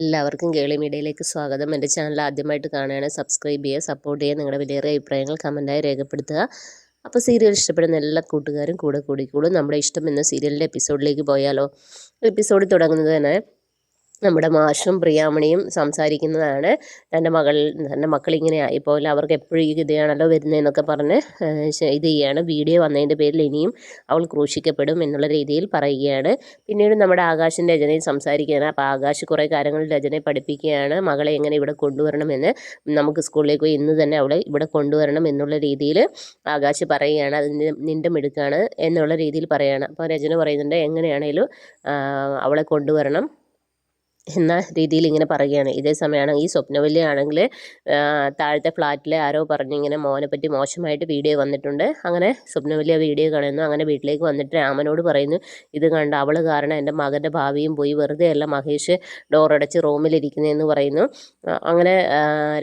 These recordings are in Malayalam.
എല്ലാവർക്കും കേളി മീഡിയയിലേക്ക് സ്വാഗതം. എൻ്റെ ചാനൽ ആദ്യമായിട്ട് കാണുകയാണ്, സബ്സ്ക്രൈബ് ചെയ്യുക, സപ്പോർട്ട് ചെയ്യുക, നിങ്ങളുടെ വിലയേറിയ അഭിപ്രായങ്ങൾ കമൻറ്റായി രേഖപ്പെടുത്തുക. അപ്പോൾ സീരിയൽ ഇഷ്ടപ്പെടുന്ന എല്ലാ കൂട്ടുകാരും കൂടെ കൂടിക്കോളും. നമ്മുടെ ഇഷ്ടം എന്ന സീരിയലിൻ്റെ എപ്പിസോഡിലേക്ക് പോയാലോ? എപ്പിസോഡ് തുടങ്ങുന്നത് തന്നെ നമ്മുടെ മാഷും പ്രിയാമണിയും സംസാരിക്കുന്നതാണ്. തൻ്റെ മക്കളിങ്ങനെ ആയിപ്പോലെ അവർക്ക് എപ്പോഴും ഈ ഗതിയാണല്ലോ വരുന്നതെന്നൊക്കെ പറഞ്ഞ് ഇത് ചെയ്യാണ്. വീഡിയോ വന്നതിൻ്റെ പേരിൽ ഇനിയും അവൾ ക്രൂശിക്കപ്പെടും എന്നുള്ള രീതിയിൽ പറയുകയാണ്. പിന്നീട് നമ്മുടെ ആകാശും രചനയും സംസാരിക്കുകയാണ്. അപ്പോൾ ആകാശ് കുറേ കാര്യങ്ങൾ രചനയെ പഠിപ്പിക്കുകയാണ്. മകളെ എങ്ങനെ ഇവിടെ കൊണ്ടുവരണമെന്ന്, നമുക്ക് സ്കൂളിലേക്ക് പോയി ഇന്ന് തന്നെ അവളെ ഇവിടെ കൊണ്ടുവരണം എന്നുള്ള രീതിയിൽ ആകാശ് പറയുകയാണ്. അത് നിൻ്റെ മിടുക്കാണ് എന്നുള്ള രീതിയിൽ പറയുകയാണ്. അപ്പോൾ രചന പറയുന്നുണ്ട്, എങ്ങനെയാണേലും അവളെ കൊണ്ടുവരണം എന്ന രീതിയിൽ ഇങ്ങനെ പറയുകയാണ്. ഇതേ സമയമാണ് ഈ സ്വപ്നവല്ലി ആണെങ്കിൽ താഴത്തെ ഫ്ലാറ്റിലെ ആരോ പറഞ്ഞിങ്ങനെ മോനെ പറ്റി മോശമായിട്ട് വീഡിയോ വന്നിട്ടുണ്ട്. അങ്ങനെ സ്വപ്നവല്ലി ആ വീഡിയോ കാണുന്നു. അങ്ങനെ വീട്ടിലേക്ക് വന്നിട്ട് രാമനോട് പറയുന്നു, ഇത് കണ്ട് അവൾ കാരണം എൻ്റെ മകൻ്റെ ഭാവിയും പോയി, വെറുതെ അല്ല മഹേഷ് ഡോറടച്ച് റൂമിലിരിക്കുന്നതെന്ന് പറയുന്നു. അങ്ങനെ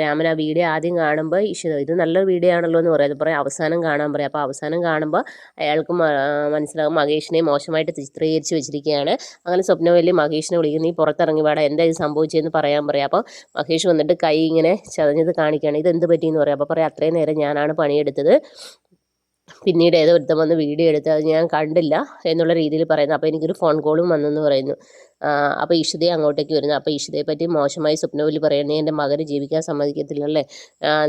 രാമൻ ആ വീഡിയോ ആദ്യം കാണുമ്പോൾ ഇത് നല്ലൊരു വീഡിയോ ആണല്ലോ എന്ന് പറയും. പറയും അവസാനം കാണാൻ പറയും. അപ്പോൾ അവസാനം കാണുമ്പോൾ അയാൾക്ക് മനസ്സിലാകും മഹേഷിനെ മോശമായിട്ട് ചിത്രീകരിച്ച് വെച്ചിരിക്കുകയാണ്. അങ്ങനെ സ്വപ്നവല്ലി മഹേഷിനെ വിളിക്കുന്നു, നീ പുറത്തിറങ്ങി വേണം, എന്താ ഇത് സംഭവിച്ചതെന്ന് പറയാൻ പറയാം. അപ്പോൾ മഹേഷ് വന്നിട്ട് കൈ ഇങ്ങനെ ചതഞ്ഞത് കാണിക്കുകയാണ്. ഇത് എന്ത് പറ്റിയെന്ന് പറയാം. അപ്പോൾ പറയാം, അത്രയും നേരം ഞാനാണ് പണിയെടുത്തത്, പിന്നീട് ഏതോ ഒരുത്തം വന്ന് വീഡിയോ എടുത്ത് അത് ഞാൻ കണ്ടില്ല എന്നുള്ള രീതിയിൽ പറയുന്നു. അപ്പോൾ എനിക്കൊരു ഫോൺ കോളും വന്നെന്ന് പറയുന്നു. അപ്പോൾ ഇഷിതയെ അങ്ങോട്ടേക്ക് വരുന്നു. അപ്പോൾ ഇഷിതയെ പറ്റി മോശമായി സ്വപ്നവല്ലി പറയുന്നത്, നീ എൻ്റെ മകന് ജീവിക്കാൻ സമ്മതിക്കത്തില്ലല്ലേ,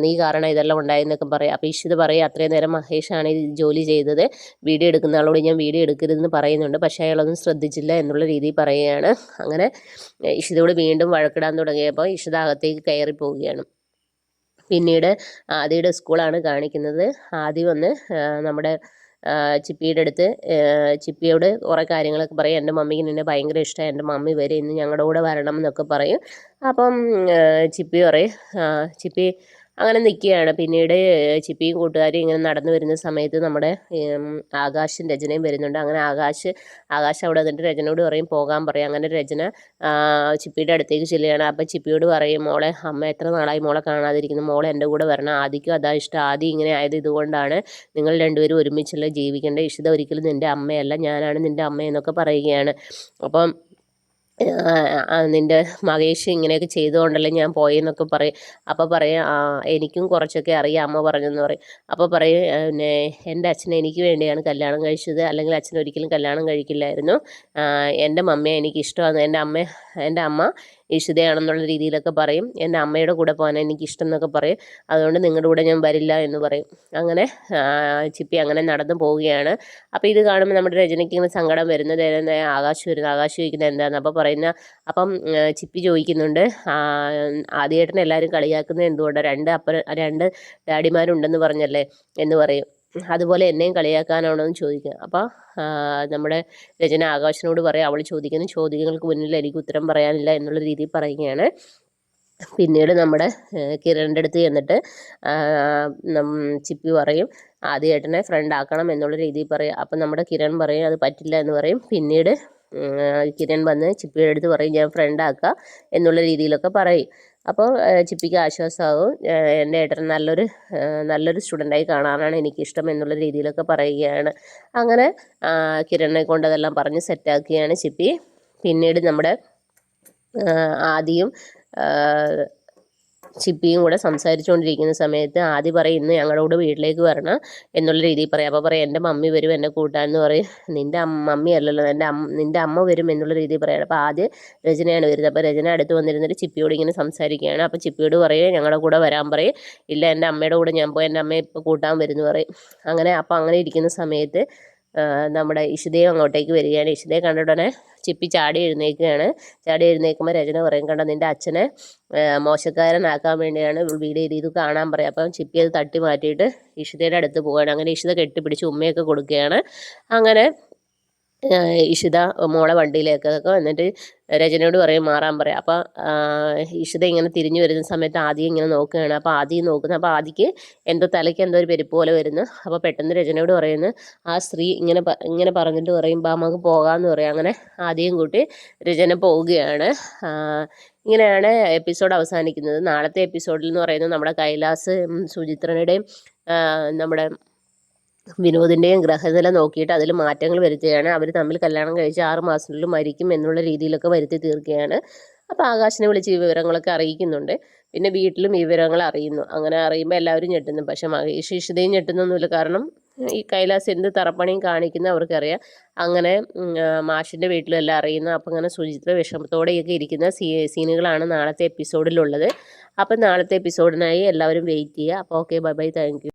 നീ കാരണം ഇതെല്ലാം ഉണ്ടായെന്നൊക്കെ പറയാം. അപ്പോൾ ഇഷിത പറയും, അത്രയും നേരം മഹേഷാണ് ഈ ജോലി ചെയ്തത്, വീഡിയോ എടുക്കുന്ന ആളോട് ഞാൻ വീഡിയോ എടുക്കരുതെന്ന് പറയുന്നുണ്ട്, പക്ഷേ അയാളൊന്നും ശ്രദ്ധിച്ചില്ല എന്നുള്ള രീതിയിൽ പറയുകയാണ്. അങ്ങനെ ഇഷിതയോട് വീണ്ടും വഴക്കിടാൻ തുടങ്ങിയപ്പോൾ ഇഷിത അകത്തേക്ക് കയറി പോവുകയാണ്. പിന്നീട് ആദിയുടെ സ്കൂളാണ് കാണിക്കുന്നത്. ആദി വന്ന് നമ്മുടെ ചിപ്പിയുടെ അടുത്ത് ചിപ്പിയോട് കുറേ കാര്യങ്ങളൊക്കെ പറയും. എൻ്റെ മമ്മിക്ക് നിന്നെ ഭയങ്കര ഇഷ്ടമാണ്, എൻ്റെ മമ്മി വരെ ഇന്ന് ഞങ്ങളുടെ കൂടെ വരണം എന്നൊക്കെ പറയും. അപ്പം ചിപ്പി പറയും, ചിപ്പി അങ്ങനെ നിൽക്കുകയാണ്. പിന്നീട് ചിപ്പിയും കൂട്ടുകാരും ഇങ്ങനെ നടന്നു വരുന്ന സമയത്ത് നമ്മുടെ ആകാശും രചനയും വരുന്നുണ്ട്. അങ്ങനെ ആകാശ് അവിടെ വന്നിട്ട് രചനയോട് പറയും പോകാൻ പറയും. അങ്ങനെ രചന ചിപ്പിയുടെ അടുത്തേക്ക് ചെല്ലുകയാണ്. അപ്പം ചിപ്പിയോട് പറയും, മോളെ അമ്മ എത്ര നാളായി മോളെ കാണാതിരിക്കുന്നു, മോളെ എൻ്റെ കൂടെ വരണം, ആദിക്കും അതാ ഇഷ്ടം, ആദി ഇങ്ങനെ ആയത് ഇതുകൊണ്ടാണ്, നിങ്ങൾ രണ്ടുപേരും ഒരുമിച്ചല്ല ജീവിക്കേണ്ടത്, ഇഷിത ഒരിക്കലും നിൻ്റെ അമ്മയല്ല, ഞാനാണ് നിൻ്റെ അമ്മയെന്നൊക്കെ പറയുകയാണ്. അപ്പം നിൻ്റെ മഹേഷ് ഇങ്ങനെയൊക്കെ ചെയ്തുകൊണ്ടല്ലേ ഞാൻ പോയെന്നൊക്കെ പറയും. അപ്പോൾ പറയും, എനിക്കും കുറച്ചൊക്കെ അറിയാം അമ്മ പറഞ്ഞെന്ന് പറയും. അപ്പോൾ പറയും, പിന്നെ എൻ്റെ അച്ഛൻ എനിക്ക് വേണ്ടിയാണ് കല്യാണം കഴിച്ചത്, അല്ലെങ്കിൽ അച്ഛൻ ഒരിക്കലും കല്യാണം കഴിക്കില്ലായിരുന്നു, എൻ്റെ മമ്മിയെ എനിക്ക് ഇഷ്ടമാണ്, എൻ്റെ അമ്മ ഇഷിതയാണെന്നുള്ള രീതിയിലൊക്കെ പറയും. എൻ്റെ അമ്മയുടെ കൂടെ പോകാൻ എനിക്കിഷ്ടം എന്നൊക്കെ പറയും. അതുകൊണ്ട് നിങ്ങളുടെ കൂടെ ഞാൻ വരില്ല എന്ന് പറയും. അങ്ങനെ ചിപ്പി അങ്ങനെ നടന്നു പോവുകയാണ്. അപ്പോൾ ഇത് കാണുമ്പോൾ നമ്മുടെ രചനയ്ക്ക് ഇങ്ങനെ സങ്കടം വരുന്നത്, ആകാശ് ചോദിക്കുന്നത് എന്താണെന്ന്. അപ്പം ചിപ്പി ചോദിക്കുന്നുണ്ട്, ആദ്യേട്ടൻ എല്ലാവരും കളിയാക്കുന്നത് എന്തുകൊണ്ടാണ്, രണ്ട് ഡാഡിമാരുണ്ടെന്ന് പറഞ്ഞല്ലേ എന്ന് പറയും. അതുപോലെ എന്നെയും കളിയാക്കാനാണോ എന്ന് ചോദിക്കുക. അപ്പോൾ നമ്മുടെ രചന ആകാശിനോട് പറയും, അവൾ ചോദിക്കുന്ന ചോദ്യങ്ങൾക്ക് മുന്നിൽ എനിക്ക് ഉത്തരം പറയാനില്ല എന്നുള്ള രീതിയിൽ പറയുകയാണ്. പിന്നീട് നമ്മുടെ കിരണിൻ്റെ അടുത്ത് ചെന്നിട്ട് ചിപ്പി പറയും, ആദ്യേട്ടനെ ഫ്രണ്ട് ആക്കണം എന്നുള്ള രീതിയിൽ പറയും. അപ്പം നമ്മുടെ കിരൺ പറയും അത് പറ്റില്ല എന്ന് പറയും. പിന്നീട് കിരൺ വന്ന് ചിപ്പിയുടെ അടുത്ത് പറയും, ഞാൻ ഫ്രണ്ട് ആക്കാം എന്നുള്ള രീതിയിലൊക്കെ പറയും. അപ്പോൾ ചിപ്പിക്ക് ആശ്വാസമാകും, എൻ്റെ ഏട്ടൻ നല്ലൊരു സ്റ്റുഡൻ്റായി കാണാനാണ് എനിക്കിഷ്ടം എന്നുള്ള രീതിയിലൊക്കെ പറയുകയാണ്. അങ്ങനെ കിരണിനെ കൊണ്ട് അതെല്ലാം പറഞ്ഞ് സെറ്റാക്കുകയാണ് ചിപ്പി. പിന്നീട് നമ്മുടെ ആദിയും ചിപ്പിയും കൂടെ സംസാരിച്ചുകൊണ്ടിരിക്കുന്ന സമയത്ത് ആദി പറയും, ഇന്ന് ഞങ്ങളുടെ കൂടെ വീട്ടിലേക്ക് വരണം എന്നുള്ള രീതിയിൽ പറയും. അപ്പോൾ പറയും, എൻ്റെ മമ്മി വരും എന്നെ കൂട്ടാൻ പറയും. നിൻ്റെ മമ്മി അല്ലല്ലോ, നിൻ്റെ അമ്മ വരും എന്നുള്ള രീതിയിൽ പറയാം. അപ്പോൾ ആദ്യം രചനയാണ് വരുന്നത്. അപ്പോൾ രചന അടുത്ത് വന്നിരുന്നിട്ട് ചിപ്പിയോട് ഇങ്ങനെ സംസാരിക്കുകയാണ്. അപ്പോൾ ചിപ്പിയോട് പറയും, ഞങ്ങളുടെ കൂടെ വരാൻ പറയും. ഇല്ല, എൻ്റെ അമ്മയുടെ കൂടെ ഞാൻ പോയി, എൻ്റെ അമ്മയെ ഇപ്പോൾ കൂട്ടാൻ വരുന്നു പറയും. അങ്ങനെ ഇരിക്കുന്ന സമയത്ത് നമ്മുടെ ഇഷിതയും അങ്ങോട്ടേക്ക് വരികയാണ്. ഇഷിതയെ കണ്ട ഉടനെ ചിപ്പി ചാടി എഴുന്നേൽക്കുമ്പോൾ രചന പറയും, കണ്ട നിൻ്റെ അച്ഛനെ മോശക്കാരനാക്കാൻ വേണ്ടിയാണ് വീഡിയോ ഇത് കാണാൻ പറയാം. അപ്പം ചിപ്പി അത് തട്ടി മാറ്റിയിട്ട് ഇഷിതയുടെ അടുത്ത് പോവുകയാണ്. അങ്ങനെ ഇഷിത കെട്ടിപ്പിടിച്ച് ഉമ്മയൊക്കെ കൊടുക്കുകയാണ്. അങ്ങനെ ഇഷിത മോളെ വണ്ടിയിലേക്കൊക്കെ വന്നിട്ട് രചനയോട് പറയും മാറാൻ പറയാം. അപ്പോൾ ഇഷിത ഇങ്ങനെ തിരിഞ്ഞു വരുന്ന സമയത്ത് ആദ്യം ഇങ്ങനെ നോക്കുകയാണ്. അപ്പോൾ ആദ്യം നോക്കുന്നത്, അപ്പോൾ ആദ്യക്ക് തലയ്ക്ക് എന്തോ ഒരു പെരുപ്പ് പോലെ വരുന്നു. അപ്പോൾ പെട്ടെന്ന് രചനയോട് പറയുന്നു, ആ സ്ത്രീ ഇങ്ങനെ പറഞ്ഞിട്ട് പറയുമ്പോൾ നമുക്ക് പോകാമെന്ന് പറയും. അങ്ങനെ ആദ്യം കൂട്ടി രചന പോവുകയാണ്. ഇങ്ങനെയാണ് എപ്പിസോഡ് അവസാനിക്കുന്നത്. നാളത്തെ എപ്പിസോഡിൽ എന്ന് പറയുന്നത് നമ്മുടെ കൈലാസ് സുചിത്രയുടെയും നമ്മുടെ വിനോദിൻ്റെയും ഗ്രഹനില നോക്കിയിട്ട് അതിൽ മാറ്റങ്ങൾ വരുത്തുകയാണ്. അവർ തമ്മിൽ കല്യാണം കഴിച്ച് 6 മാസത്തിനുള്ളിൽ മരിക്കും എന്നുള്ള രീതിയിലൊക്കെ വരുത്തി തീർക്കുകയാണ്. അപ്പോൾ ആകാശിനെ വിളിച്ച് ഈ വിവരങ്ങളൊക്കെ അറിയിക്കുന്നുണ്ട്. പിന്നെ വീട്ടിലും ഈ വിവരങ്ങൾ അറിയുന്നു. അങ്ങനെ അറിയുമ്പോൾ എല്ലാവരും ഞെട്ടുന്നു. പക്ഷേ മഹേഷ് ഇഷിതയും ഞെട്ടുന്നൊന്നുമില്ല. കാരണം ഈ കൈലാസ് എന്ത് തറപ്പണിയും കാണിക്കുന്ന അവർക്കറിയാം. അങ്ങനെ മാഷിൻ്റെ വീട്ടിലും എല്ലാം അറിയുന്നു. അപ്പം അങ്ങനെ സുചിത്ര വിഷമത്തോടെയൊക്കെ ഇരിക്കുന്ന സീനുകളാണ് നാളത്തെ എപ്പിസോഡിലുള്ളത്. അപ്പം നാളത്തെ എപ്പിസോഡിനായി എല്ലാവരും വെയിറ്റ് ചെയ്യുക. അപ്പോൾ okay, bye bye, thank you.